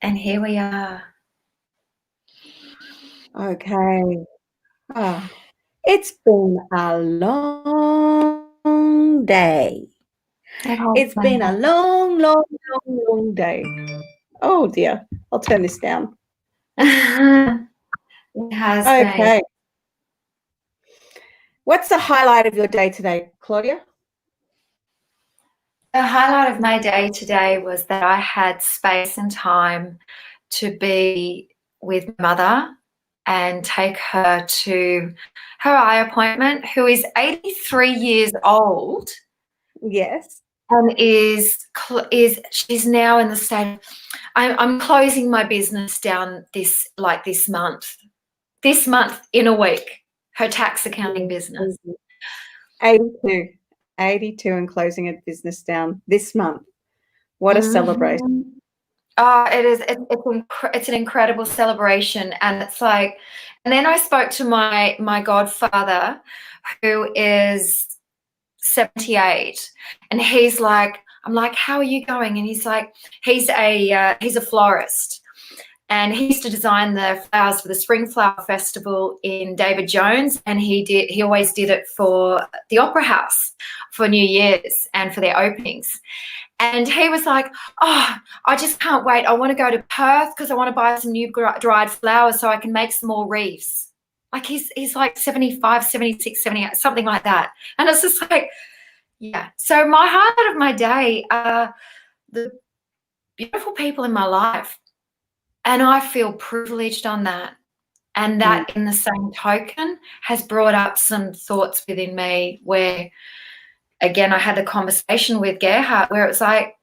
And here we are. Okay. It's been a long day. It's been a long, long, long, long day. Oh dear. I'll turn this down. It has Okay. been. What's the highlight of your day today, Claudia? The highlight of my day today was that I had space and time to be with my mother and take her to her eye appointment, who is 83 years old. Yes. And she's now in the state. I'm closing my business down this month. This month in a week, her tax accounting business. 82 and closing a business down this month. What a celebration. It is. It's an incredible celebration, and it's like. And then I spoke to my godfather, who is 78, and he's like, I'm like, how are you going? And he's like, he's a florist, and he used to design the flowers for the Spring Flower Festival in David Jones, and he always did it for the Opera House for New Year's and for their openings. And he was like, oh, I just can't wait. I want to go to Perth because I want to buy some new dried flowers so I can make some more wreaths. Like he's like 75, 76, 78, something like that. And it's just like, yeah. So my highlight of my day are the beautiful people in my life. And I feel privileged on that. And that in the same token has brought up some thoughts within me where, again, I had a conversation with Gerhard where it was like,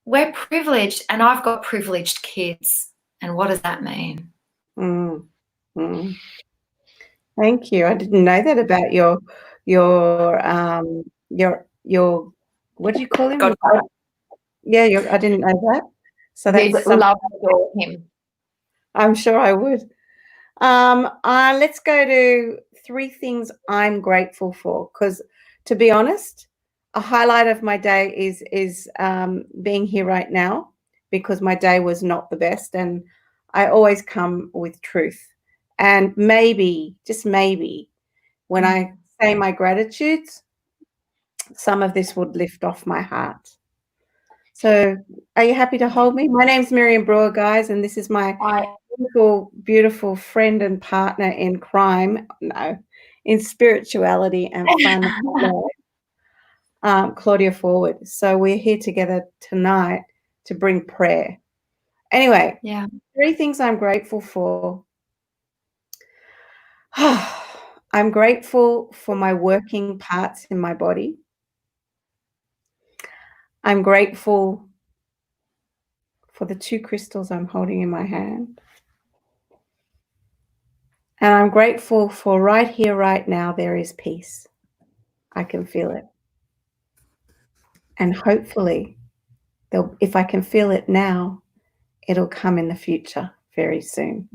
we're privileged and I've got privileged kids. And what does that mean? Thank you. I didn't know that about your what do you call him? Yeah, I didn't know that. So that's love him. I'm sure I would. Let's go to 3 things I'm grateful for, because to be honest, a highlight of my day is being here right now, because my day was not the best, and I always come with truth. And maybe, just maybe, when I say my gratitudes, some of this would lift off my heart. So are you happy to hold me? My name's Miriam Brewer, guys, and this is my beautiful, beautiful friend and partner in crime, in spirituality and fun, Claudia Forward. So we're here together tonight to bring prayer. Anyway, 3 things I'm grateful for. I'm grateful for my working parts in my body. I'm grateful for the 2 crystals I'm holding in my hand. And I'm grateful for right here, right now, there is peace. I can feel it. And hopefully, if I can feel it now, it'll come in the future very soon.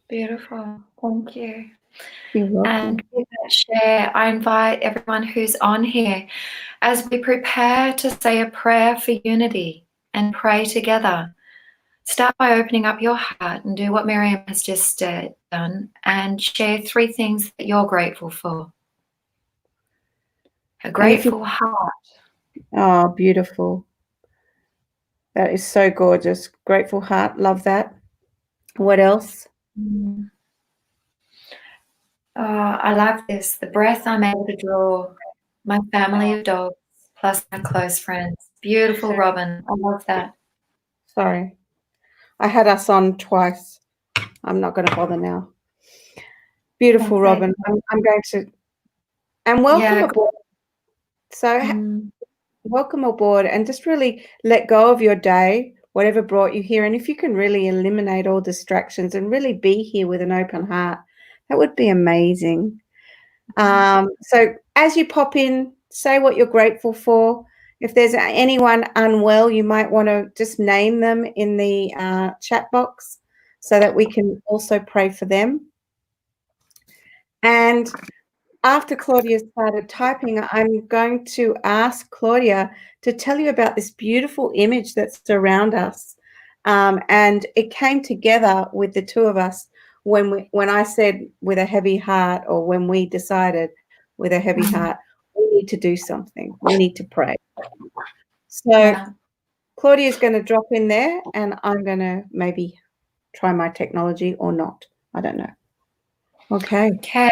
Beautiful. Thank you. You're welcome. And with that share, I invite everyone who's on here as we prepare to say a prayer for unity and pray together. Start by opening up your heart and do what Miriam has just done and share 3 things that you're grateful for. A grateful heart. Oh, beautiful. That is so gorgeous. Grateful heart. Love that. What else? I love this. The breath I'm able to draw, my family of dogs, plus my close friends. Beautiful, Robin. I love that. Sorry. I had us on twice. I'm not going to bother now. Beautiful, Robin. I'm going to... And welcome aboard. So welcome aboard, and just really let go of your day, whatever brought you here. And if you can really eliminate all distractions and really be here with an open heart, that would be amazing. So as you pop in, say what you're grateful for. If there's anyone unwell, you might want to just name them in the chat box so that we can also pray for them. And after Claudia started typing, I'm going to ask Claudia to tell you about this beautiful image that's around us. And it came together with the two of us when I said with a heavy heart, or when we decided with a heavy heart, we need to do something. We need to pray. So Yeah. Claudia's going to drop in there, and I'm going to maybe try my technology or not. I don't know. Okay. Okay.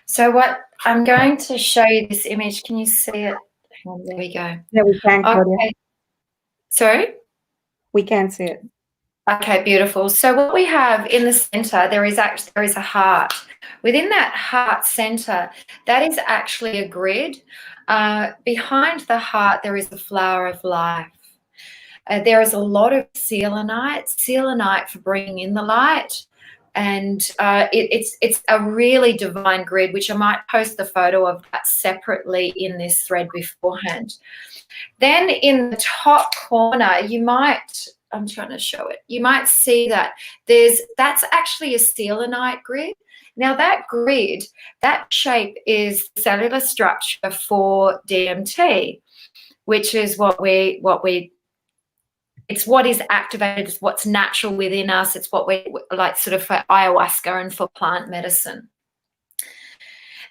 So what I'm going to show you this image. Can you see it? Hang on, there we go. Yeah, we can, Claudia. Okay. Sorry? We can see it. Okay, beautiful. So what we have in the center, there is a heart. Within that heart center, that is actually a grid. Behind the heart, there is the flower of life. There is a lot of selenite for bringing in the light. And it's a really divine grid, which I might post the photo of that separately in this thread beforehand. Then in the top corner, I'm trying to show it. You might see that that's actually a selenite grid. Now that grid, that shape is cellular structure for DMT, which is it's what is activated, it's what's natural within us. It's what we like sort of for ayahuasca and for plant medicine.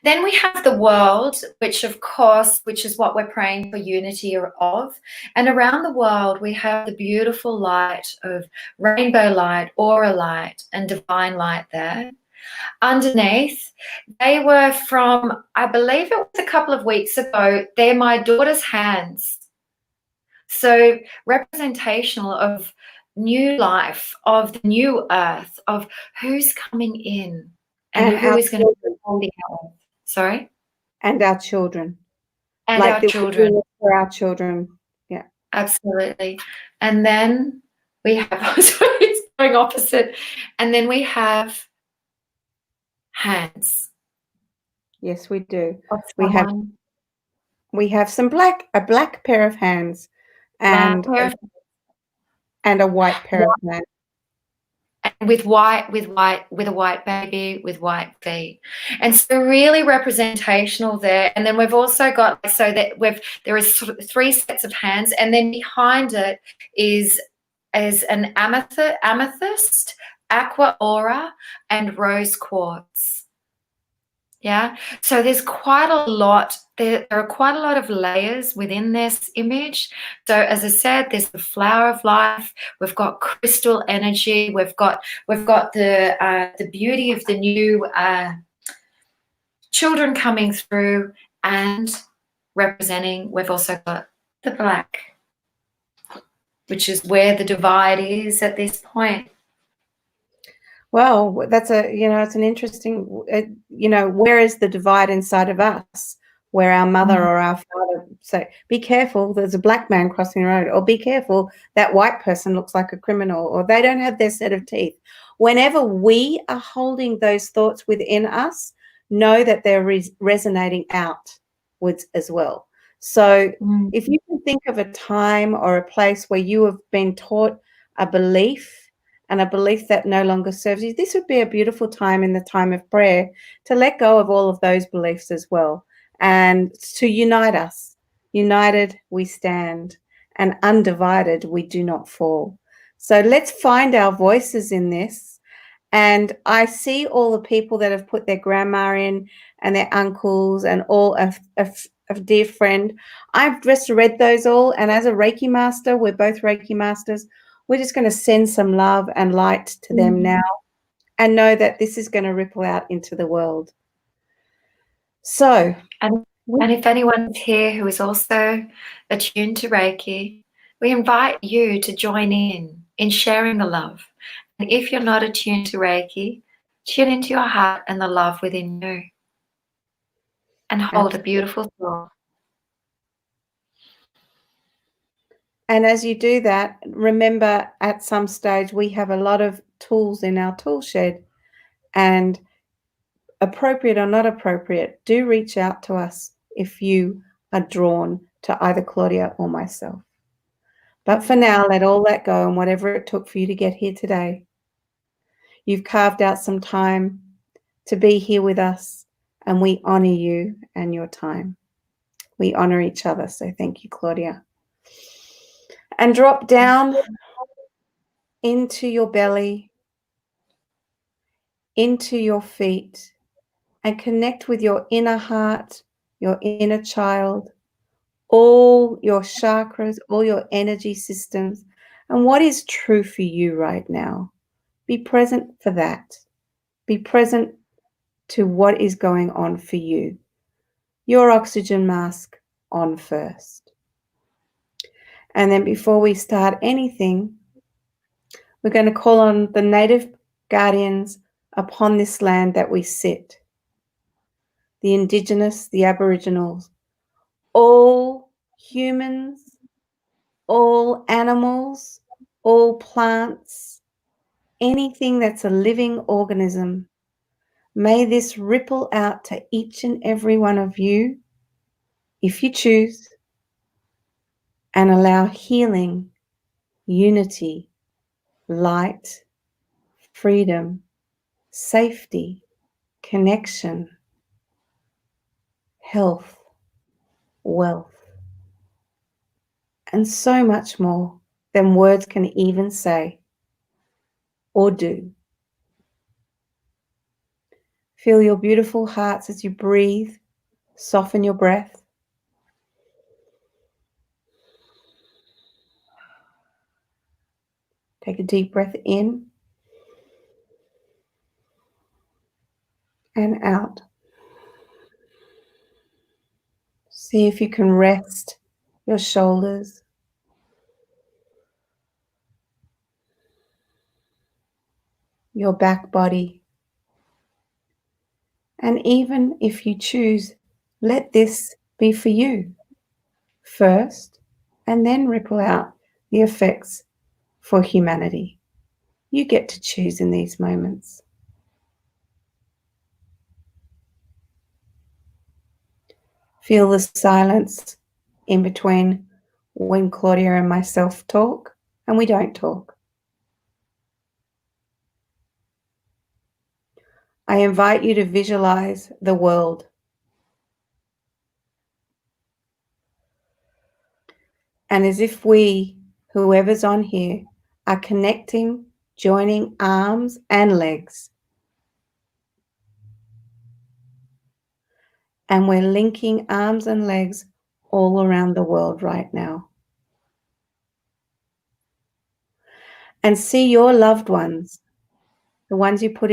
Then we have the world, which is what we're praying for unity of. And around the world, we have the beautiful light of rainbow light, aura light, and divine light there. Underneath, they were from, I believe it was a couple of weeks ago, they're my daughter's hands. So representational of new life, of the new earth, of who's coming in and who is going to be holding our earth. Sorry? And our children. And like our children. For our children. Yeah. Absolutely. And then we have, sorry, it's going opposite. And then we have hands. Yes, we do. We have a black pair of hands and a white pair of hands. And with a white baby with white feet, and so really representational there. And then we've also got there is sort of 3 sets of hands, and then behind it is an amethyst, aqua aura, and rose quartz. Yeah, so there's quite a lot. There are quite a lot of layers within this image. So as I said, there's the flower of life. We've got crystal energy. We've got the beauty of the new children coming through, and representing. We've also got the black, which is where the divide is at this point. Well, that's it's an interesting, where is the divide inside of us, where our mother or our father say, be careful, there's a black man crossing the road, or be careful, that white person looks like a criminal, or they don't have their set of teeth. Whenever we are holding those thoughts within us, know that they're resonating outwards as well. So if you can think of a time or a place where you have been taught a belief, and a belief that no longer serves you, this would be a beautiful time in the time of prayer to let go of all of those beliefs as well, and to unite us. United we stand, and undivided we do not fall. So let's find our voices in this. And I see all the people that have put their grandma in, and their uncles, and all a dear friend. I've just read those all, and as a Reiki master, we're both Reiki masters, we're just going to send some love and light to them now, and know that this is going to ripple out into the world. So, and if anyone's here who is also attuned to Reiki, we invite you to join in sharing the love. And if you're not attuned to Reiki, tune into your heart and the love within you, and hold a beautiful thought. And as you do that, remember at some stage we have a lot of tools in our tool shed, and appropriate or not appropriate, do reach out to us if you are drawn to either Claudia or myself. But for now, let all that go, and whatever it took for you to get here today, you've carved out some time to be here with us And we honor you and your time. We honor each other. So thank you, Claudia. And drop down into your belly, into your feet, and connect with your inner heart, your inner child, all your chakras, all your energy systems, and what is true for you right now. Be present for that. Be present to what is going on for you. Your oxygen mask on first. And then before we start anything, we're going to call on the native guardians upon this land that we sit. The Indigenous, the Aboriginals, all humans, all animals, all plants, anything that's a living organism. May this ripple out to each and every one of you, if you choose, and allow healing, unity, light, freedom, safety, connection, health, wealth, and so much more than words can even say or do. Feel your beautiful hearts as you breathe. Soften your breath. Take a deep breath in and out. See if you can rest your shoulders, your back body, and even if you choose, let this be for you first, and then ripple out the effects for humanity. You get to choose in these moments. Feel the silence in between when Claudia and myself talk and we don't talk. I invite you to visualize the world. And as if we, whoever's on here, are connecting, joining arms and legs. And we're linking arms and legs all around the world right now. And see your loved ones, the ones you put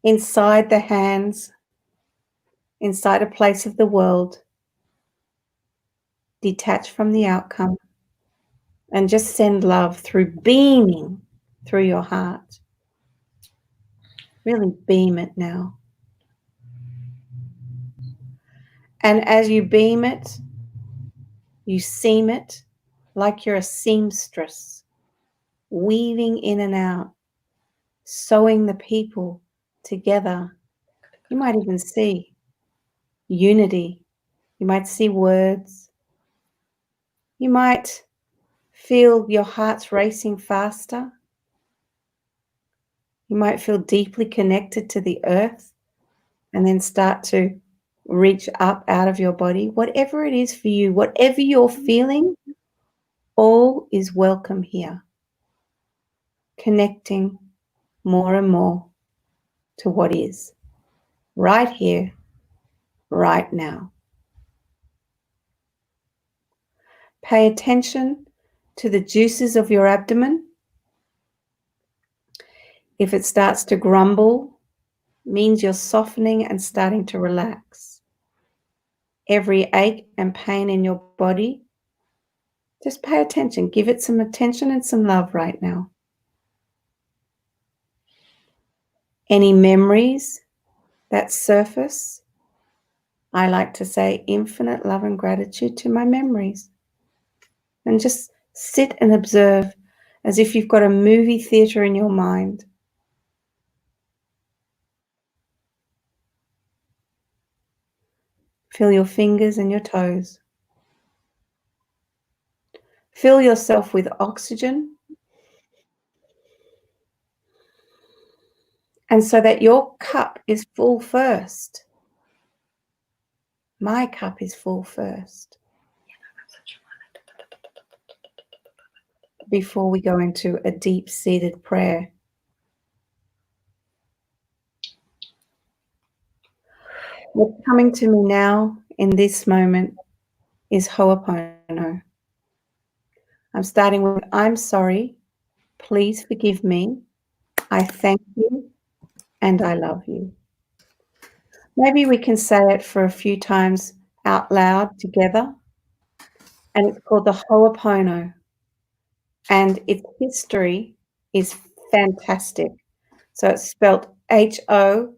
inside the hands, inside a place of the world, detach from the outcome, and just send love through beaming through your heart. Really beam it now. And as you beam it, you seam it like you're a seamstress, weaving in and out, sewing the people together. You might even see unity. You might see words. You might feel your heart's racing faster. You might feel deeply connected to the earth and then start to reach up out of your body. Whatever it is for you, whatever you're feeling, all is welcome here. Connecting more and more to what is right here, right now. Pay attention to the juices of your abdomen. If it starts to grumble, means you're softening and starting to relax. Every ache and pain in your body, just pay attention. Give it some attention and some love right now. Any memories that surface, I like to say infinite love and gratitude to my memories. And just sit and observe as if you've got a movie theater in your mind. Feel your fingers and your toes. Fill yourself with oxygen. And so that your cup is full first. My cup is full first before we go into a deep-seated prayer. What's coming to me now in this moment is Ho'oponopono. I'm starting with, I'm sorry, please forgive me, I thank you, and I love you. Maybe we can say it for a few times out loud together. And it's called the Ho'opono. And its history is fantastic. So it's spelled Ho'opono,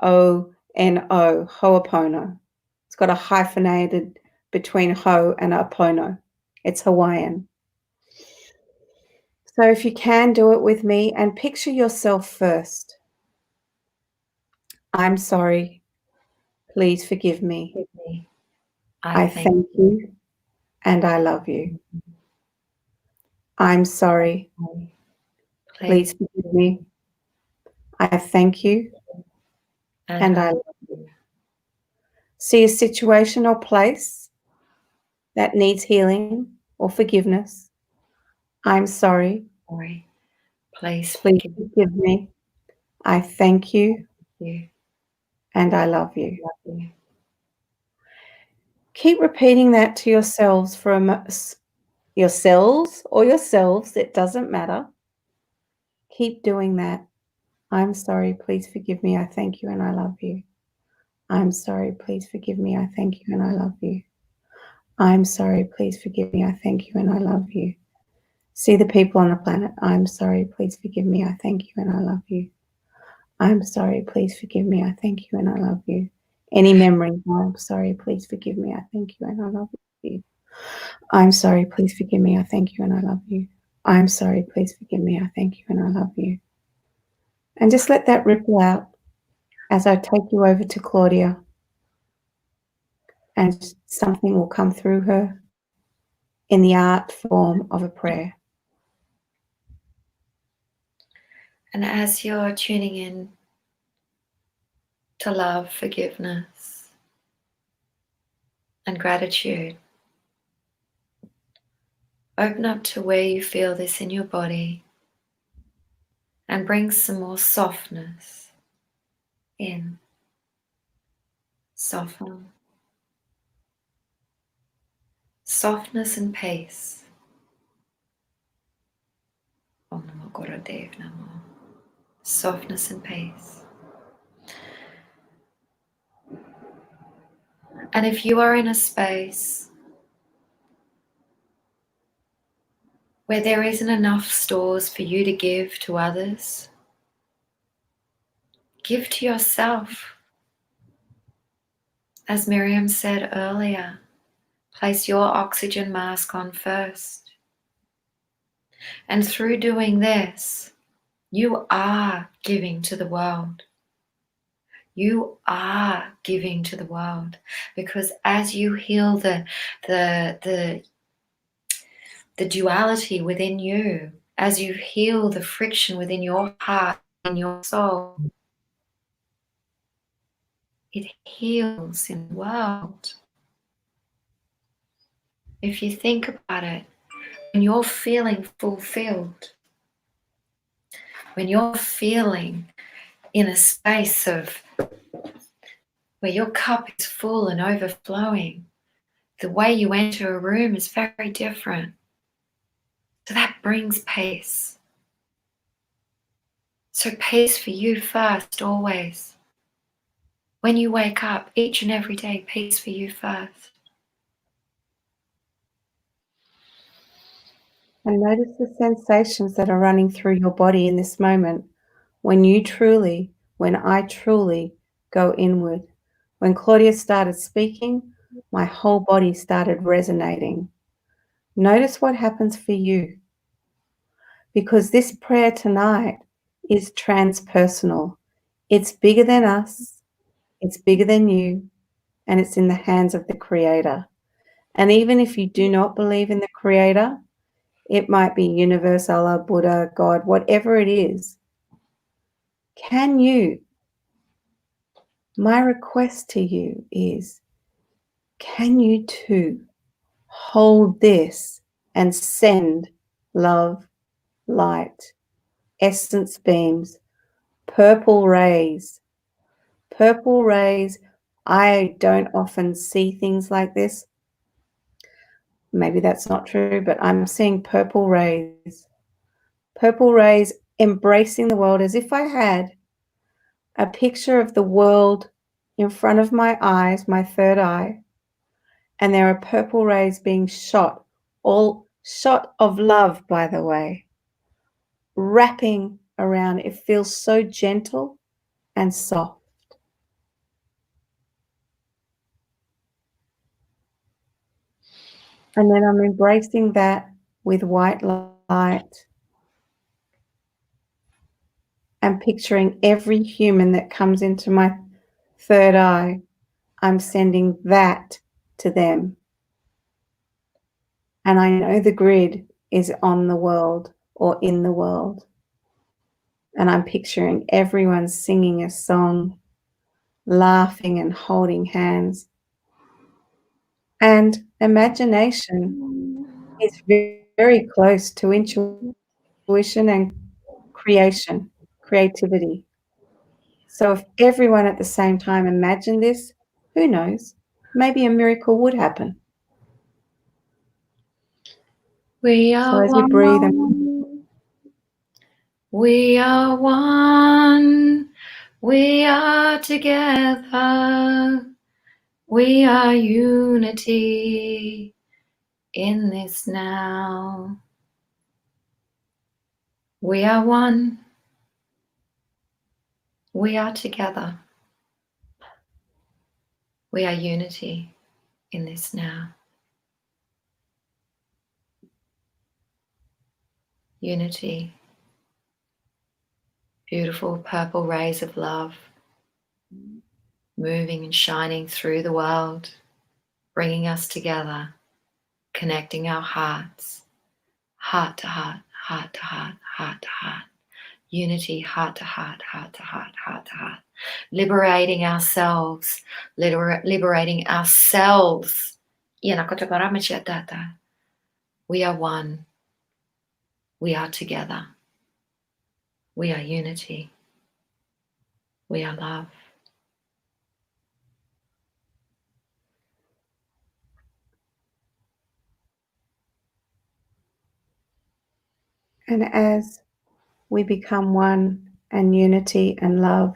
Ho'opono. It's got a hyphenated between ho and opono. It's Hawaiian. So if you can, do it with me and picture yourself first. I'm sorry. Please forgive me. I thank you and I love you. I'm sorry. Please forgive me. I thank you and I love you. See a situation or place that needs healing or forgiveness. I'm sorry. Please forgive me. I thank you and I love you. Keep repeating that to yourselves yourselves or yourselves, it doesn't matter. Keep doing that. I'm sorry, please forgive me, I thank you and I love you. I'm sorry, please forgive me, I thank you and I love you. I'm sorry, please forgive me, I thank you and I love you. See the people on the planet. I'm sorry, please forgive me, I thank you and I love you. I'm sorry, please forgive me, I thank you and I love you. Any memory, I'm sorry, please forgive me, I thank you and I love you. I'm sorry, please forgive me, I thank you and I love you. I'm sorry, please forgive me, I thank you and I love you. And just let that ripple out as I take you over to Claudia. And something will come through her in the art form of a prayer. And as you're tuning in to love, forgiveness, and gratitude, open up to where you feel this in your body and bring some more softness in. Soften. Softness and peace. Om Namo Gurudev Namo. Softness and peace. And if you are in a space where there isn't enough stores for you to give to others, give to yourself. As Miriam said earlier, place your oxygen mask on first. And through doing this, you are giving to the world. You are giving to the world, because as you heal the duality within you, as you heal the friction within your heart and your soul, it heals in the world. If you think about it, when you're feeling fulfilled, when you're feeling in a space of where your cup is full and overflowing, the way you enter a room is very different. So that brings peace. So peace for you first, always. When you wake up, each and every day, peace for you first. And notice the sensations that are running through your body in this moment when I truly go inward. When Claudia started speaking, my whole body started resonating. Notice what happens for you, because this prayer tonight is transpersonal. It's bigger than us, it's bigger than you, and it's in the hands of the Creator. And even if you do not believe in the Creator, it might be universe, Allah, Buddha, God, whatever it is. Can you My request to you is, can you too hold this and send love, light, essence beams, purple rays. Purple rays, I don't often see things like this. Maybe that's not true, but I'm seeing purple rays. Purple rays embracing the world as if I had a picture of the world in front of my eyes, my third eye, and there are purple rays being shot, all shot of love, by the way, wrapping around. It feels so gentle and soft. And then I'm embracing that with white light and picturing every human that comes into my third eye. I'm sending that to them. And I know the grid is on the world or in the world. And I'm picturing everyone singing a song, laughing and holding hands. And imagination is very close to intuition and creativity. So if everyone at the same time imagined this, who knows? Maybe a miracle would happen. We are So as we breathe and we are one. We are together. We are unity in this now. We are one. We are together. We are unity in this now. Unity. Beautiful purple rays of love moving and shining through the world, bringing us together, connecting our hearts, heart to heart, heart to heart, heart to heart. Unity, heart to heart, heart to heart, heart to heart. Liberating ourselves, liberating ourselves. We are one. We are together. We are unity. We are love. And as we become one and unity and love,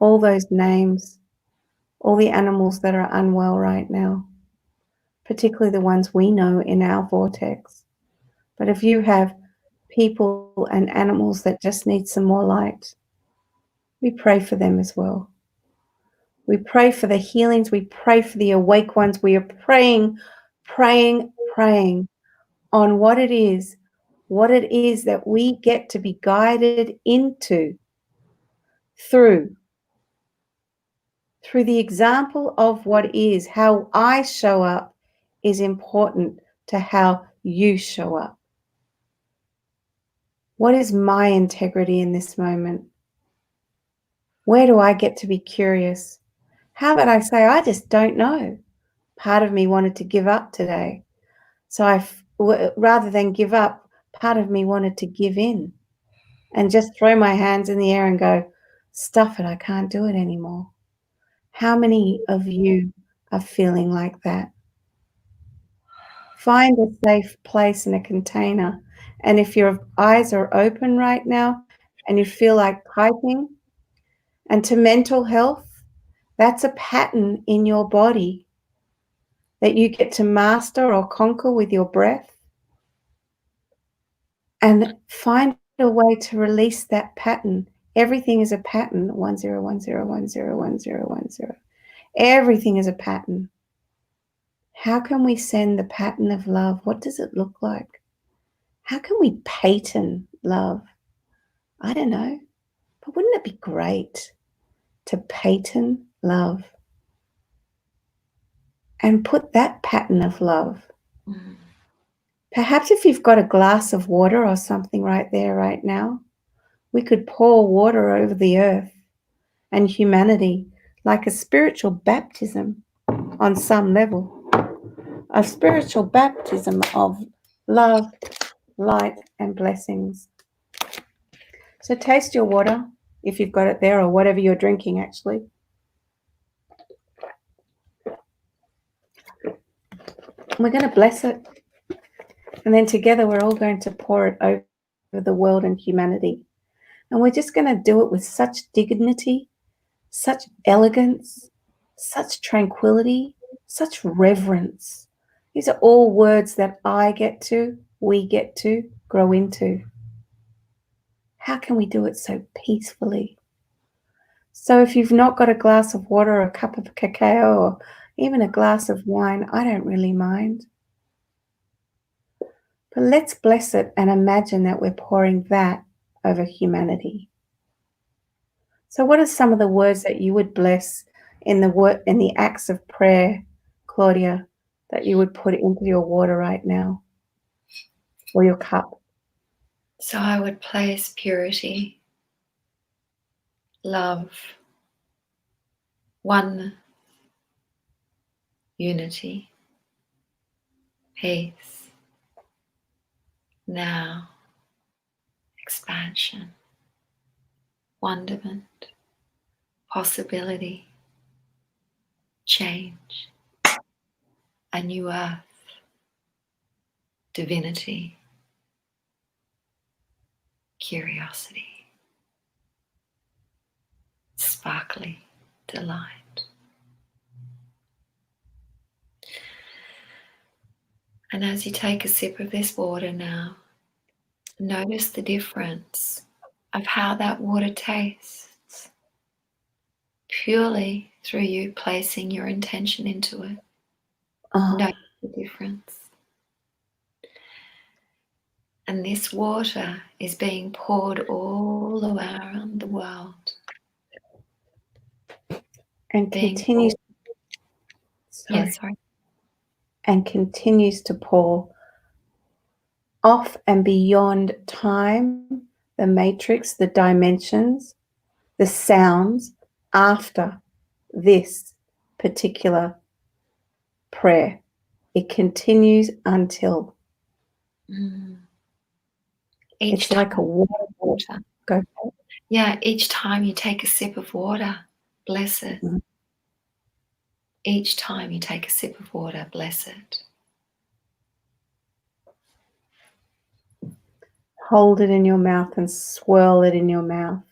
all those names, all the animals that are unwell right now, particularly the ones we know in our vortex. But if you have people and animals that just need some more light, we pray for them as well. We pray for the healings. We pray for the awake ones. We are praying on what it is that we get to be guided into through the example of what is. How I show up is important to how you show up. What is my integrity in this moment? Where do I get to be curious? How about I say, I just don't know. Part of me wanted to give up today. So rather than give up, part of me wanted to give in and just throw my hands in the air and go, stuff it, I can't do it anymore. How many of you are feeling like that? Find a safe place in a container. And if your eyes are open right now and you feel like typing, and to mental health, that's a pattern in your body that you get to master or conquer with your breath. And find a way to release that pattern. Everything is a pattern. 1010101010. Everything is a pattern. How can we send the pattern of love? What does it look like? How can we pattern love? I don't know. But wouldn't it be great to pattern love and put that pattern of love? Mm. Perhaps if you've got a glass of water or something right there, right now, we could pour water over the earth and humanity. like a spiritual baptism on some level, a spiritual baptism of love, light, and blessings. So taste your water if you've got it there, or whatever you're drinking actually. We're going to bless it. And then together we're all going to pour it over the world and humanity. And we're just going to do it with such dignity, such elegance, such tranquility, such reverence. These are all words that we get to grow into. How can we do it so peacefully? So if you've not got a glass of water or a cup of cacao or even a glass of wine, I don't really mind. But let's bless it and imagine that we're pouring that over humanity. So what are some of the words that you would bless in the acts of prayer, Claudia, that you would put into your water right now or your cup? So I would place purity, love, one, unity, peace, now, expansion, wonderment, possibility, change, a new earth, divinity, curiosity, sparkly delight. And as you take a sip of this water now, notice the difference of how that water tastes purely through you placing your intention into it. Notice the difference. And this water is being poured all around the world. And continues. And continues to pour off and beyond time, the matrix, the dimensions, the sounds after this particular prayer. It continues until. It's like a water. Go for it. Yeah, each time you take a sip of water, bless it. Mm-hmm. Each time you take a sip of water, bless it. Hold it in your mouth and swirl it in your mouth.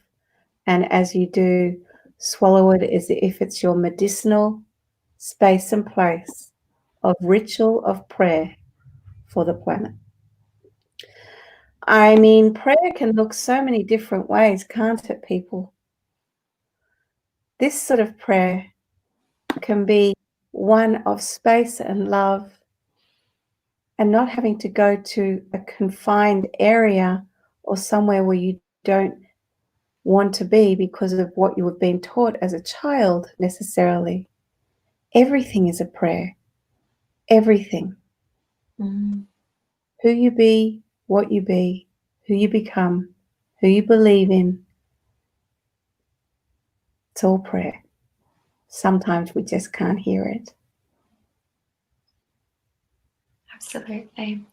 And as you do, swallow it as if it's your medicinal space and place of ritual of prayer for the planet. I mean, prayer can look so many different ways, can't it, people? This sort of prayer can be one of space and love and not having to go to a confined area or somewhere where you don't want to be because of what you have been taught as a child necessarily. Everything is a prayer. Everything. Mm-hmm. Who you be, what you be, who you become, who you believe in. It's all prayer. Sometimes we just can't hear it. Absolutely.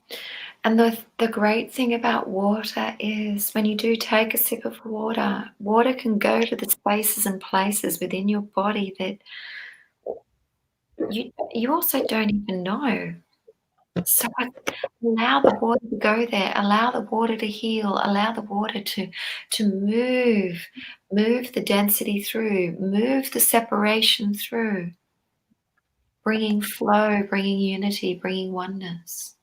And the great thing about water is when you do take a sip of water, water can go to the spaces and places within your body that you also don't even know. So allow the water to go there, allow the water to heal, allow the water to move the density through, move the separation through, bringing flow, bringing unity, bringing oneness.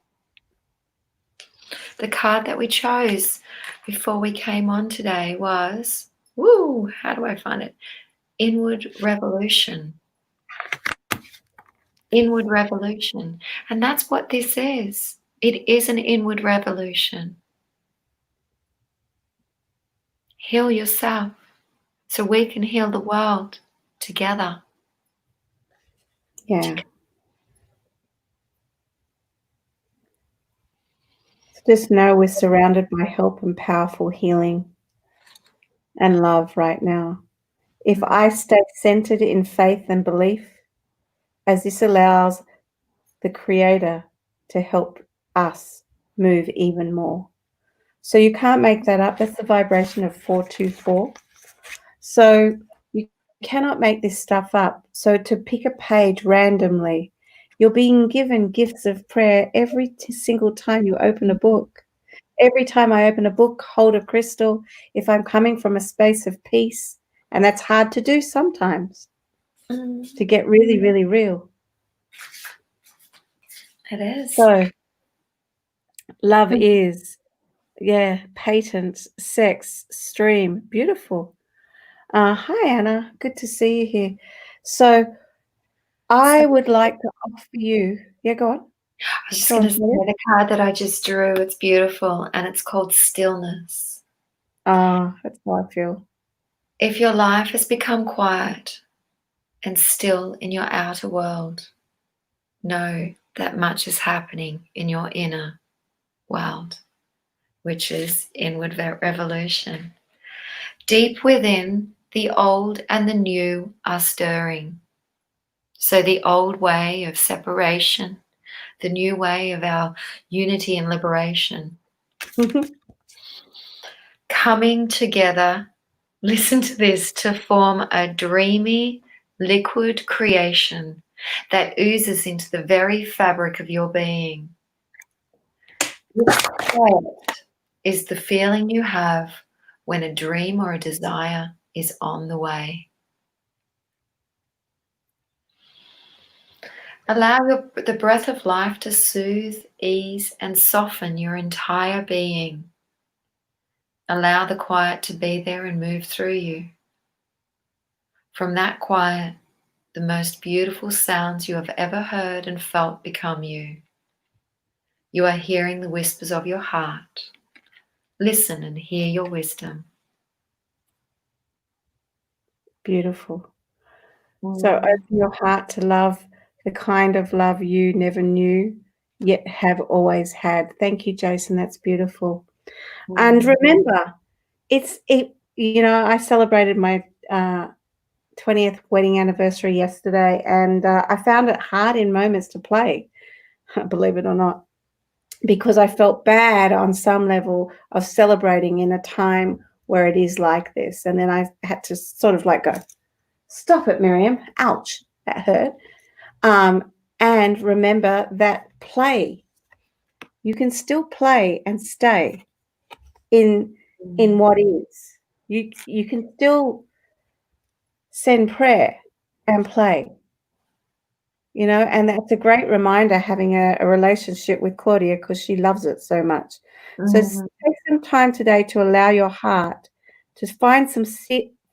The card that we chose before we came on today was, how do I find it? Inward revolution. Inward revolution. And that's what this is. It is an inward revolution. Heal yourself so we can heal the world together. Yeah. Just know we're surrounded by help and powerful healing and love right now. If I stay centered in faith and belief, as this allows the Creator to help us move even more. So you can't make that up. That's the vibration of 424. So you cannot make this stuff up. So to pick a page randomly, you're being given gifts of prayer every single time you open a book. Every time I open a book, hold a crystal, if I'm coming from a space of peace, and that's hard to do sometimes, to get really, really real. It is. So love is, patent, sex, stream, beautiful. Hi, Anna. Good to see you here. So I would like to offer you. Yeah, go on. I was just going to say the card that I just drew, it's beautiful, and it's called Stillness. That's how I feel. If your life has become quiet and still in your outer world, know that much is happening in your inner world, which is inward revolution. Deep within, the old and the new are stirring. So the old way of separation, the new way of our unity and liberation, coming together, listen to this, to form a dreamy liquid creation that oozes into the very fabric of your being. This quiet is the feeling you have when a dream or a desire is on the way. Allow the breath of life to soothe, ease, and soften your entire being. Allow the quiet to be there and move through you. From that quiet, the most beautiful sounds you have ever heard and felt become you. You are hearing the whispers of your heart. Listen and hear your wisdom. Beautiful. So open your heart to love, the kind of love you never knew, yet have always had. Thank you, Jason. That's beautiful. And remember, I celebrated my 20th wedding anniversary yesterday, and I found it hard in moments to play, believe it or not, because I felt bad on some level of celebrating in a time where it is like this. And then I had to sort of like go, stop it, Miriam. Ouch, that hurt. And remember that play, you can still play and stay in what is. You can still send prayer and play, and that's a great reminder, having a relationship with Claudia, because she loves it so much. So take some time today to allow your heart to find some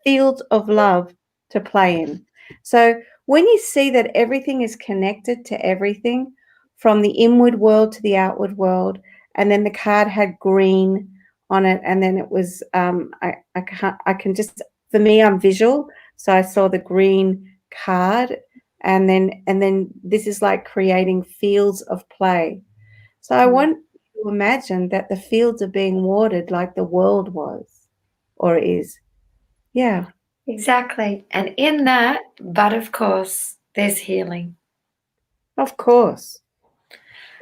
fields of love to play in. So when you see that everything is connected to everything, from the inward world to the outward world, and then the card had green on it, and then it was I can just, for me, I'm visual, so I saw the green card, and then this is like creating fields of play. So I want you to imagine that the fields are being watered like the world was or is. Yeah. Exactly. And in that, but of course, there's healing. Of course.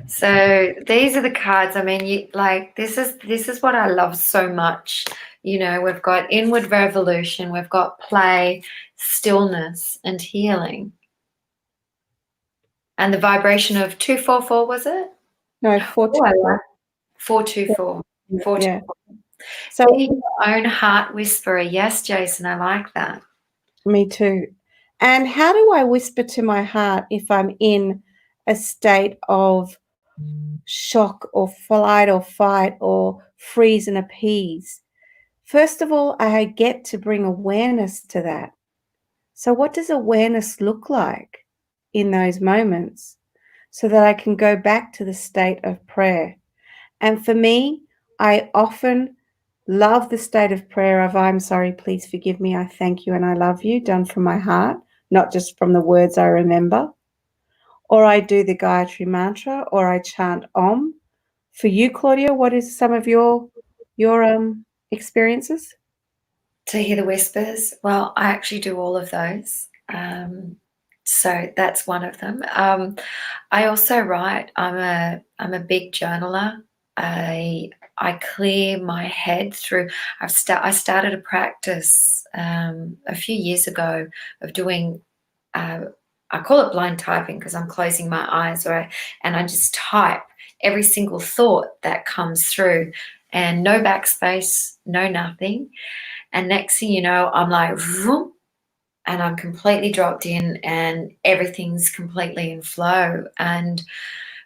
So these are the cards. I mean, this is what I love so much. We've got inward revolution, we've got play, stillness, and healing. And the vibration of 244, was it? No, 424. 424. 424. Yeah. So be your own heart whisperer. Yes, Jason, I like that. Me too. And how do I whisper to my heart if I'm in a state of shock or flight or fight or freeze and appease? First of all, I get to bring awareness to that. So what does awareness look like in those moments, so that I can go back to the state of prayer? And for me, I often love the state of prayer of, I'm sorry, please forgive me, I thank you, and I love you, done from my heart, not just from the words I remember. Or I do the Gayatri mantra, or I chant Om. For you, Claudia, what is some of your experiences? to hear the whispers. Well, I actually do all of those. So that's one of them. I also write. I'm a big journaler. I clear my head through. I started a practice a few years ago of doing. I call it blind typing because I'm closing my eyes, and I just type every single thought that comes through, and no backspace, no nothing. And next thing you know, I'm like, vroom, and I'm completely dropped in, and everything's completely in flow. And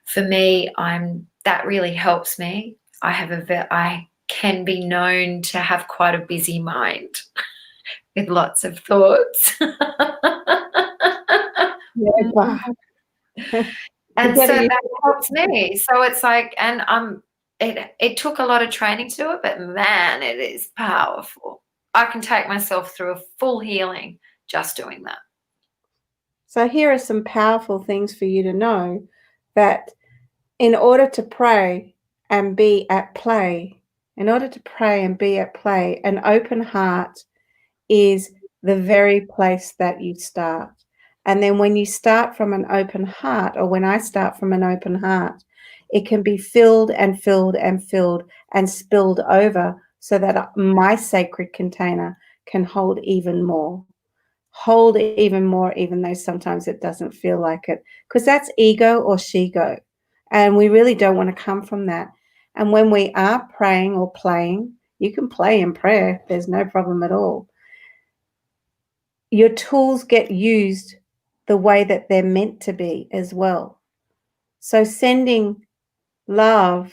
for me, that really helps me. I can be known to have quite a busy mind with lots of thoughts. Yeah. And so that helps me. So it's like, and it took a lot of training to do it, but man, it is powerful. I can take myself through a full healing just doing that. So here are some powerful things for you to know, that in order to pray and be at play, an open heart is the very place that you start. And then when you start from an open heart, or when I start from an open heart, it can be filled and filled and filled and spilled over, so that my sacred container can hold even more, even though sometimes it doesn't feel like it, because that's ego or she-go. And we really don't want to come from that. And when we are praying or playing, you can play in prayer, there's no problem at all. Your tools get used the way that they're meant to be as well. So sending love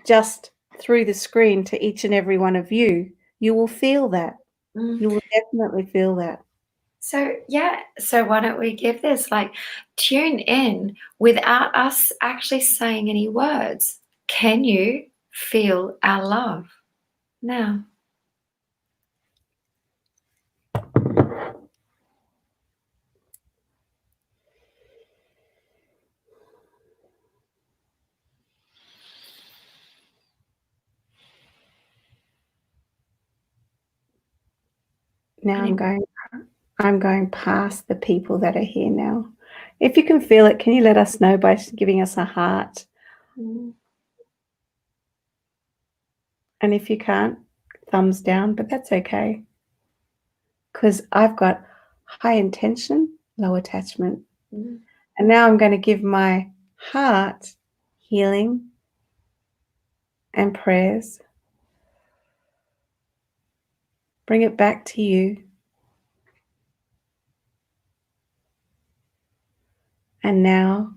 just through the screen to each and every one of you, you will feel that. You will definitely feel that. So, yeah, so why don't we give this, like, tune in without us actually saying any words. Can you feel our love now? Now I'm going past the people that are here now. If you can feel it, can you let us know by giving us a heart? And if you can't, thumbs down, but that's okay. Because I've got high intention, low attachment. And now I'm going to give my heart healing and prayers. Bring it back to you. And now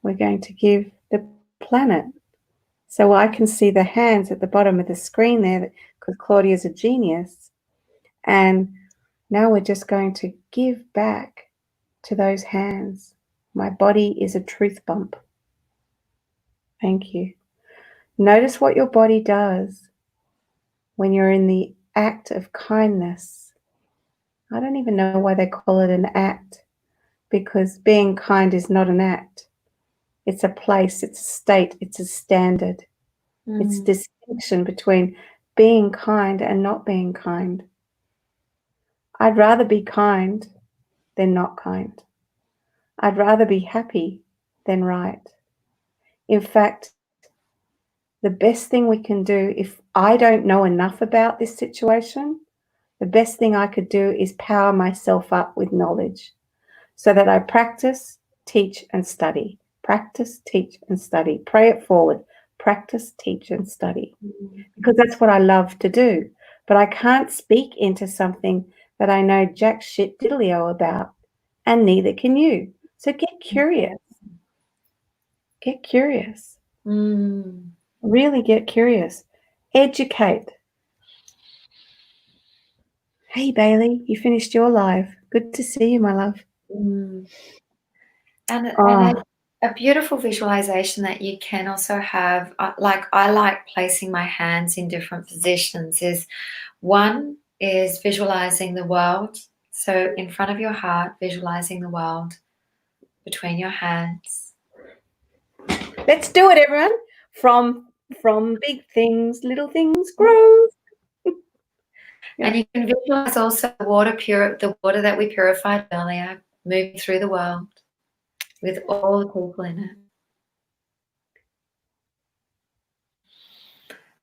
we're going to give the planet. So I can see the hands at the bottom of the screen there, because Claudia's a genius. And now we're just going to give back to those hands. My body is a truth bump. Thank you. Notice what your body does when you're in the act of kindness. I don't even know why they call it an act, because being kind is not an act. It's a place, it's a state, it's a standard. It's a distinction between being kind and not being kind. I'd rather be kind than not kind. I'd rather be happy than right. In fact, the best thing we can do, if I don't know enough about this situation, the best thing I could do is power myself up with knowledge, so that I practice, teach, and study. Practice, teach, and study. Pray it forward. Practice, teach, and study. Because that's what I love to do. But I can't speak into something that I know jack shit diddly-o about, and neither can you. So get curious. Get curious. Really get curious. Educate. Hey, Bailey, you finished your live. Good to see you, my love. And a beautiful visualization that you can also have, like I like placing my hands in different positions, is one is visualizing the world. So in front of your heart, visualizing the world between your hands. Let's do it, everyone. From big things, little things grow. Yeah. And you can visualize also the water that we purified earlier, moving through the world with all the people in it.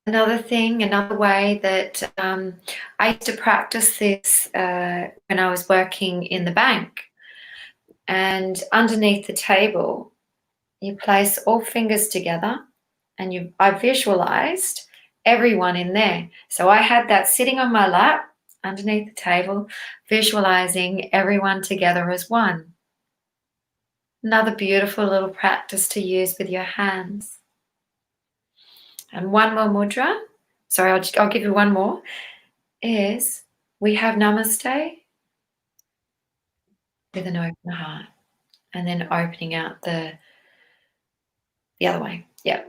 Another way that I used to practice this when I was working in the bank, and underneath the table, you place all fingers together, and I visualized everyone in there. So I had that sitting on my lap underneath the table, visualizing everyone together as one. Another beautiful little practice to use with your hands. And one more mudra. Sorry, I'll give you one more. Is we have namaste with an open heart, and then opening out the other way. Yeah.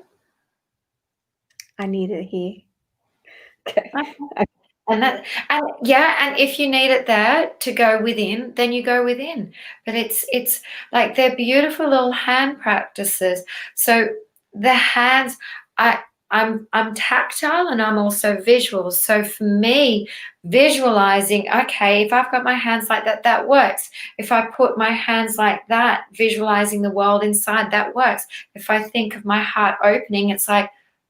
I need it here. Okay. And if you need it there to go within, then you go within. But it's like they're beautiful little hand practices. So the hands, I'm tactile and I'm also visual. So for me, visualizing, okay, if I've got my hands like that, that works. If I put my hands like that, visualizing the world inside, that works. If I think of my heart opening, it's like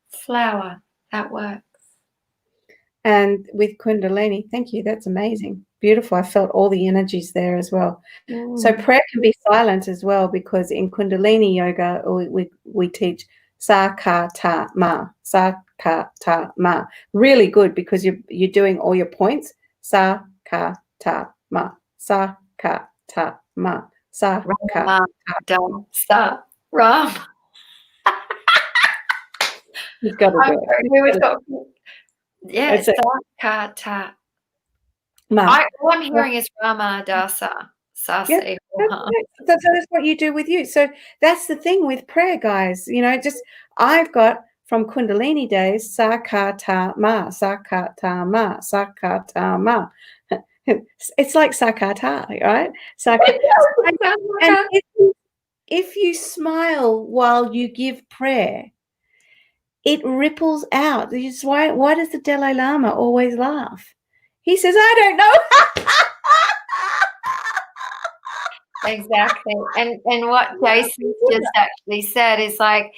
flower, that works. And with Kundalini, thank you. That's amazing. Beautiful. I felt all the energies there as well. So prayer can be silent as well, because in Kundalini yoga, we teach sa ka ta ma, sa ka ta ma. Really good, because you're doing all your points. Sa ka ta ma, sa ka ta ma, sa ka ta ma. Stop. Ram. You've got to do it. Yeah, it's ta. Ma. All I'm hearing is Rama Dasa. Yeah, that's what you do with you. So that's the thing with prayer, guys. I've got from Kundalini days, Sakata Ma, Sakata Ma, Sakata Ma. It's like Sakata, right? And if you smile while you give prayer, it ripples out. Why does the Dalai Lama always laugh? He says, I don't know. Exactly. And what Jason just actually said is like,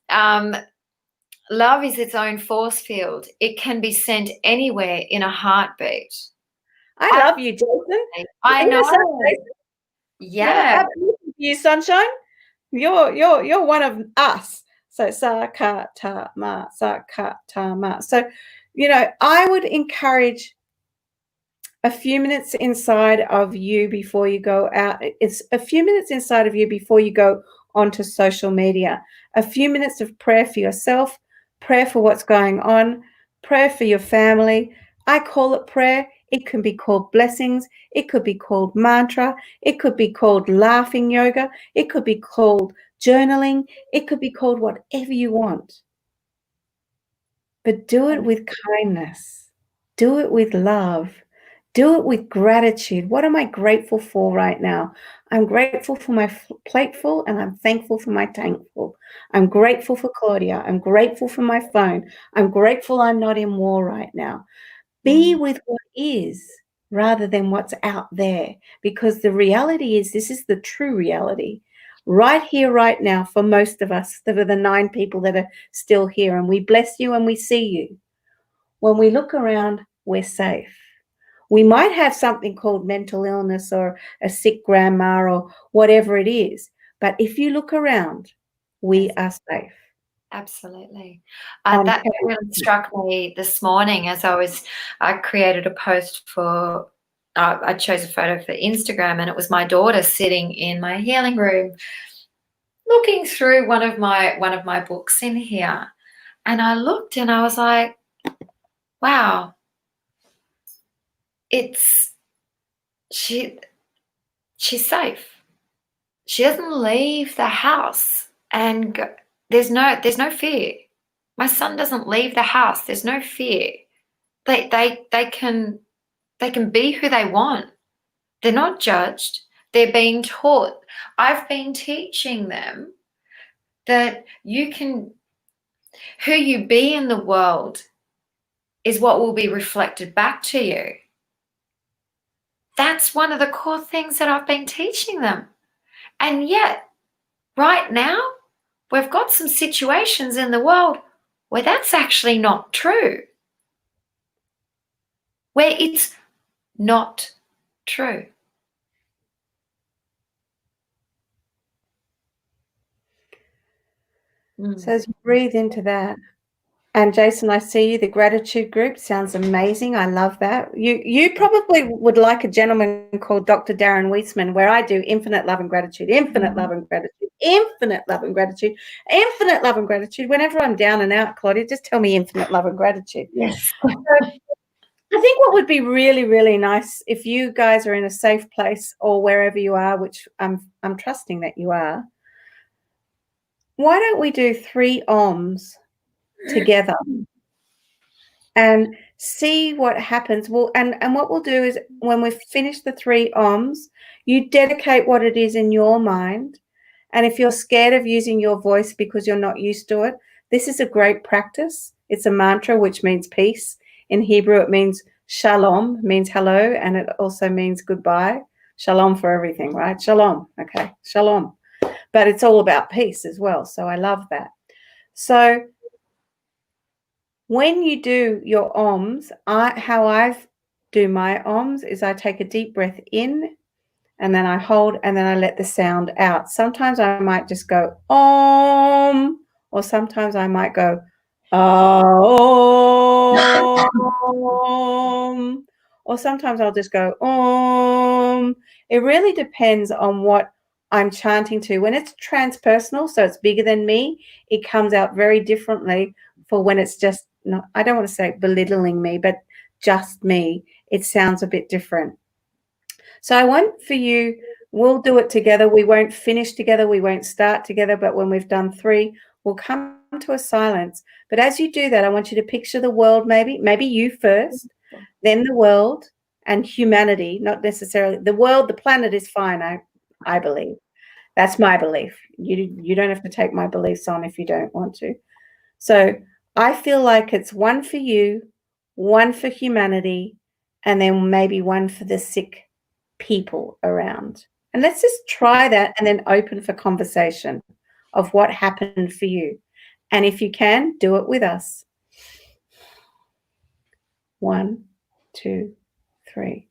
love is its own force field. It can be sent anywhere in a heartbeat. I love you, Jason. I know. Yeah. Happy you, sunshine. You're one of us. So Sakata Ma, Sakata Ma. So, I would encourage a few minutes inside of you before you go out. It's a few minutes inside of you before you go onto social media. A few minutes of prayer for yourself, prayer for what's going on, prayer for your family. I call it prayer. It can be called blessings. It could be called mantra. It could be called laughing yoga. It could be called journaling. It could be called whatever you want. But do it with kindness. Do it with love. Do it with gratitude. What am I grateful for right now? I'm grateful for my plateful, and I'm thankful for my tankful. I'm grateful for Claudia. I'm grateful for my phone. I'm grateful I'm not in war right now. Be with what is rather than what's out there, because the reality is, this is the true reality. Right here, right now, for most of us that are the 9 people that are still here, and we bless you and we see you. When we look around, we're safe. We might have something called mental illness or a sick grandma or whatever it is. But if you look around, we are safe. Absolutely. That really struck me this morning as I created a post for, I chose a photo for Instagram, and it was my daughter sitting in my healing room looking through one of my books in here. And I looked and I was like, wow, she's safe. She doesn't leave the house, and there's no fear. My son doesn't leave the house. There's no fear. They can be who they want. They're not judged. They're being taught. I've been teaching them that who you be in the world is what will be reflected back to you. That's one of the core things that I've been teaching them. And yet, right now, we've got some situations in the world where that's actually not true. Where it's not true. So as you breathe into that, and Jason, I see you, the gratitude group sounds amazing. I love that. You probably would like a gentleman called Dr. Darren Weisman, where I do infinite love and gratitude, infinite love and gratitude, infinite love and gratitude, infinite love and gratitude. Whenever I'm down and out, Claudia, just tell me infinite love and gratitude. Yes. I think what would be really, really nice if you guys are in a safe place or wherever you are, which I'm trusting that you are, why don't we do 3 ohms together and see what happens? Well, and what we'll do is when we've finished the 3 ohms, you dedicate what it is in your mind. And if you're scared of using your voice because you're not used to it, this is a great practice. It's a mantra, which means peace. In Hebrew, it means shalom, means hello, and it also means goodbye. Shalom for everything, right? Shalom. Okay, shalom. But it's all about peace as well. So I love that. So when you do your ohms, how I do my ohms is I take a deep breath in and then I hold and then I let the sound out. Sometimes I might just go om, or sometimes I might go om, or sometimes I'll just go om. It really depends on what I'm chanting to. When it's transpersonal, so it's bigger than me, it comes out very differently. For when it's just, not, I don't want to say belittling me, but just me, it sounds a bit different. So I want for you, we'll do it together. We won't finish together. We won't start together. But when we've done 3, we'll come to a silence. But as you do that, I want you to picture the world, maybe you first, then the world and humanity, not necessarily the world. The planet is fine, I believe. That's my belief. You don't have to take my beliefs on if you don't want to. So I feel like it's 1 for you, 1 for humanity, and then maybe 1 for the sick people around. And let's just try that and then open for conversation of what happened for you. And if you can, do it with us. 1, 2, 3.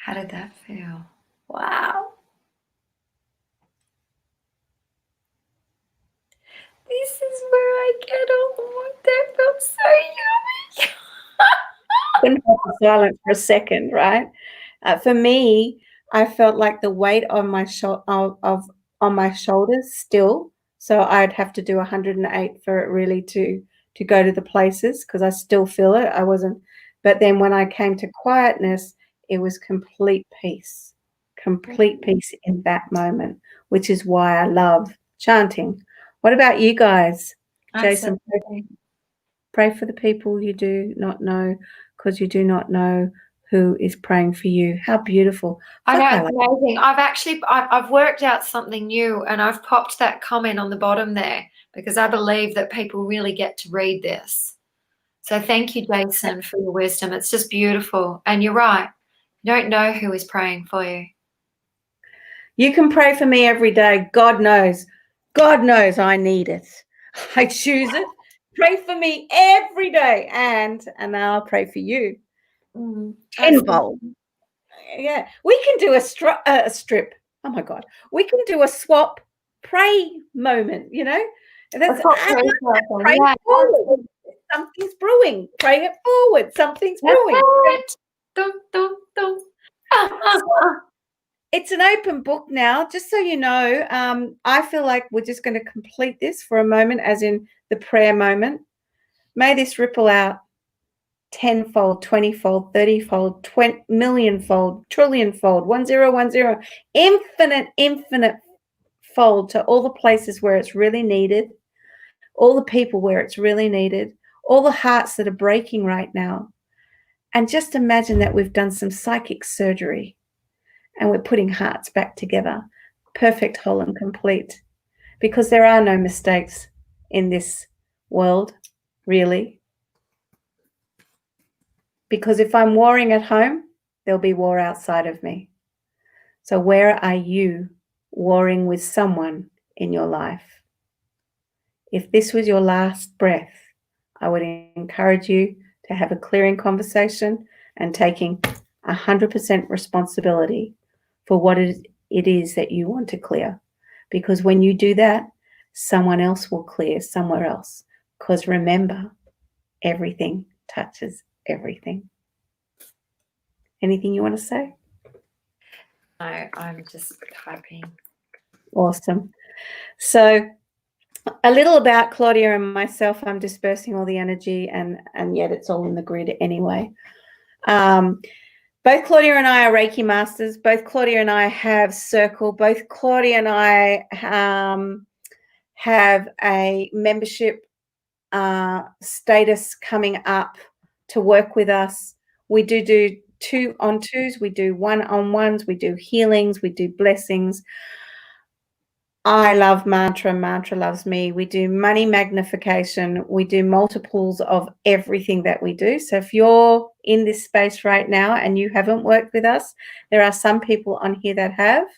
How did that feel? Wow. This is where I get on. That felt so yummy. Couldn't hold the silence for a second, right? For me, I felt like the weight on my on my shoulders still. So I'd have to do 108 for it really to go to the places, because I still feel it. I wasn't, but then when I came to quietness, it was complete peace in that moment, which is why I love chanting. What about you guys? Jason, pray for the people you do not know, because you do not know who is praying for you. How beautiful. I know, it's amazing. I've worked out something new, and I've popped that comment on the bottom there because I believe that people really get to read this. So thank you, Jason, for your wisdom. It's just beautiful. And you're right. You don't know who is praying for you. You can pray for me every day. God knows. God knows I need it. I choose it. Pray for me every day, and now I'll pray for you. Tenfold. Yeah, we can do a strip. Oh my God, we can do a swap pray moment. You know, that's pray forward. Something's brewing. Pray it forward. Something's brewing. Dum, dum, dum. It's an open book now, just so you know. I feel like we're just going to complete this for a moment, as in the prayer moment. May this ripple out tenfold, 20-fold, 30-fold, 20 millionfold, trillionfold, 1010, infinite fold to all the places where it's really needed, all the people where it's really needed, all the hearts that are breaking right now. And just imagine that we've done some psychic surgery and we're putting hearts back together, perfect, whole and complete, because there are no mistakes in this world, really. Because if I'm warring at home, there'll be war outside of me. So where are you warring with someone in your life? If this was your last breath, I would encourage you to have a clearing conversation and taking 100% responsibility for what it is that you want to clear. Because when you do that, someone else will clear somewhere else. Because remember, everything touches everything. Anything you want to say? No, I'm just typing. Awesome. So a little about Claudia and myself. I'm dispersing all the energy, and yet it's all in the grid anyway. Both Claudia and I are Reiki masters. Both Claudia and I have Circle. Both Claudia and I have a membership status coming up to work with us. We do 2-on-2s. We do 1-on-1s. We do healings. We do blessings. I love mantra. Mantra loves me. We do money magnification. We do multiples of everything that we do. So if you're in this space right now and you haven't worked with us, there are some people on here that have.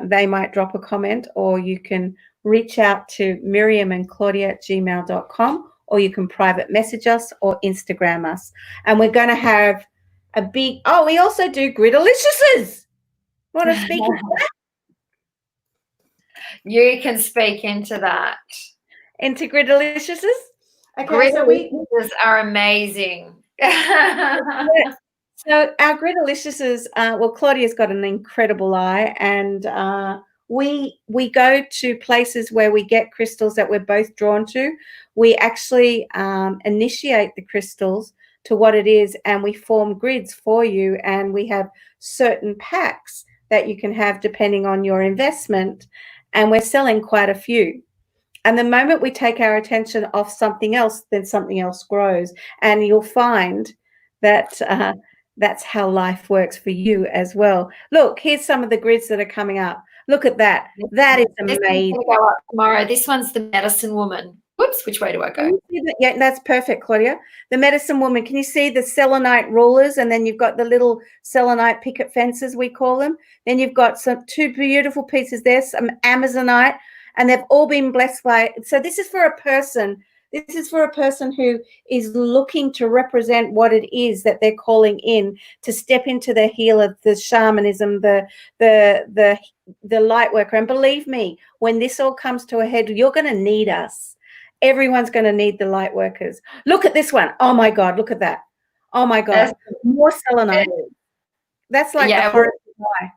They might drop a comment, or you can reach out to Miriam and Claudia at gmail.com, or you can private message us or Instagram us. And we're going to have a big, we also do Gridaliciouses. Want to speak into that? You can speak into that. Into Gridaliciouses? Okay, Gridaliciouses are amazing. So our Gridaliciouses, Claudia's got an incredible eye, and we go to places where we get crystals that we're both drawn to. We actually initiate the crystals to what it is, and we form grids for you, and we have certain packs that you can have depending on your investment, and we're selling quite a few. And the moment we take our attention off something else, then something else grows, and you'll find that that's how life works for you as well. Look, here's some of the grids that are coming up. Look at that. That is amazing. This go up tomorrow. This one's the medicine woman. Whoops, which way do I go? Yeah, that's perfect, Claudia. The medicine woman. Can you see the selenite rulers? And then you've got the little selenite picket fences, we call them. Then you've got two beautiful pieces there, some amazonite, and they've all been blessed by. So this is for a person. This is for a person who is looking to represent what it is that they're calling in to step into the healer, the shamanism, the light worker. And believe me, when this all comes to a head, you're going to need us. Everyone's going to need the light workers. Look at this one. Oh my God, look at that. Oh my God, more selenite. That's like the Horus eye.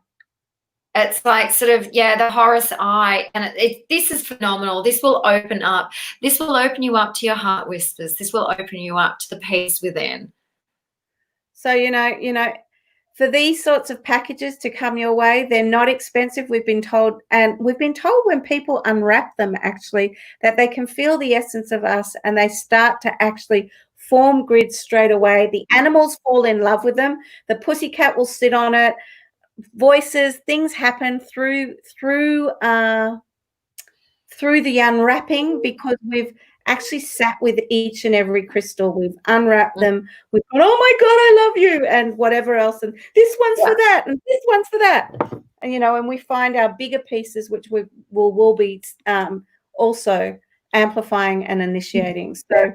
It's like sort of, the Horus eye. And this is phenomenal. This will open up. This will open you up to your heart whispers. This will open you up to the peace within. So, you know, for these sorts of packages to come your way, they're not expensive. We've been told, and we've been told when people unwrap them, actually, that they can feel the essence of us and they start to actually form grids straight away. The animals fall in love with them. The pussycat will sit on it. Voices, things happen through the unwrapping, because we've actually sat with each and every crystal. We've unwrapped them. We've gone, oh my God, I love you, and whatever else. And this one's for that, and this one's for that. And, and we find our bigger pieces, which we'll be also amplifying and initiating. So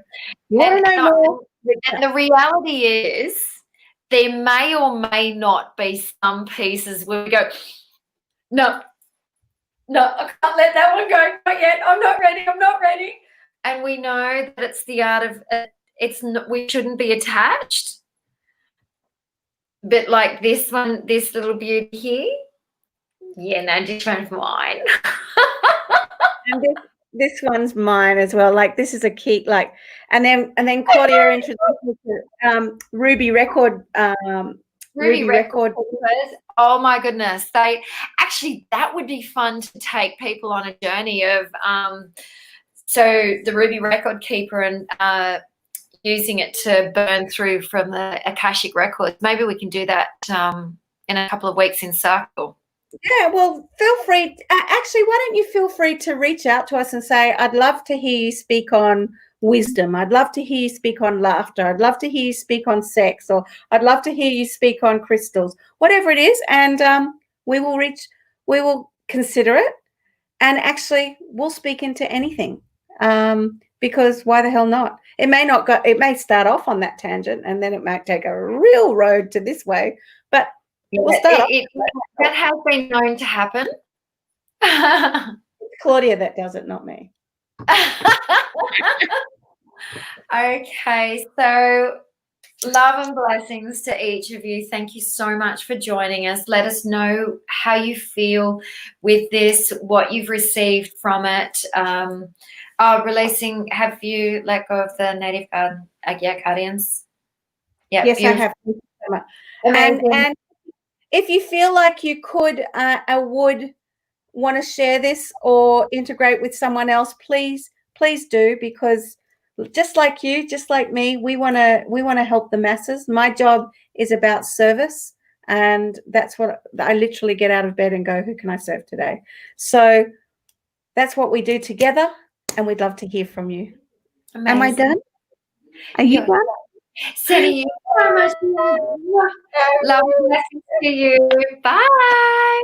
you want to know more? And the reality is there may or may not be some pieces where we go, no, I can't let that one go. Not yet. I'm not ready. And we know that it's the art of it's not, we shouldn't be attached. But like this one, this little beauty here, yeah, no, this one's mine. And this one's mine as well. Like this is a key. Like, and then Claudia introduced me to Ruby Record. Ruby Record. Oh my goodness! That would be fun to take people on a journey of. So the Ruby Record Keeper and using it to burn through from the Akashic records. Maybe we can do that in a couple of weeks in Circle. Yeah, well, feel free. Actually, why don't you feel free to reach out to us and say, I'd love to hear you speak on wisdom. I'd love to hear you speak on laughter. I'd love to hear you speak on sex, or I'd love to hear you speak on crystals, whatever it is. And we will consider it. And actually, we'll speak into anything. Because why the hell not? It may start off on that tangent and then it might take a real road to this way, but we'll start that has been known to happen. It's Claudia that does it, not me. Okay, so love and blessings to each of you. Thank you so much for joining us. Let us know how you feel with this, what you've received from it. Releasing, have you let go of the native guardians? Yeah. Yes, I have. Thank you so much. And if you feel like you could would want to share this or integrate with someone else, please do, because just like you, just like me, we want to help the masses. My job is about service, and that's what I literally get out of bed and go, who can I serve today? So that's what we do together, and we'd love to hear from you. Amazing. Am I done? Are you done? Sending you so much love and blessings to you. Bye.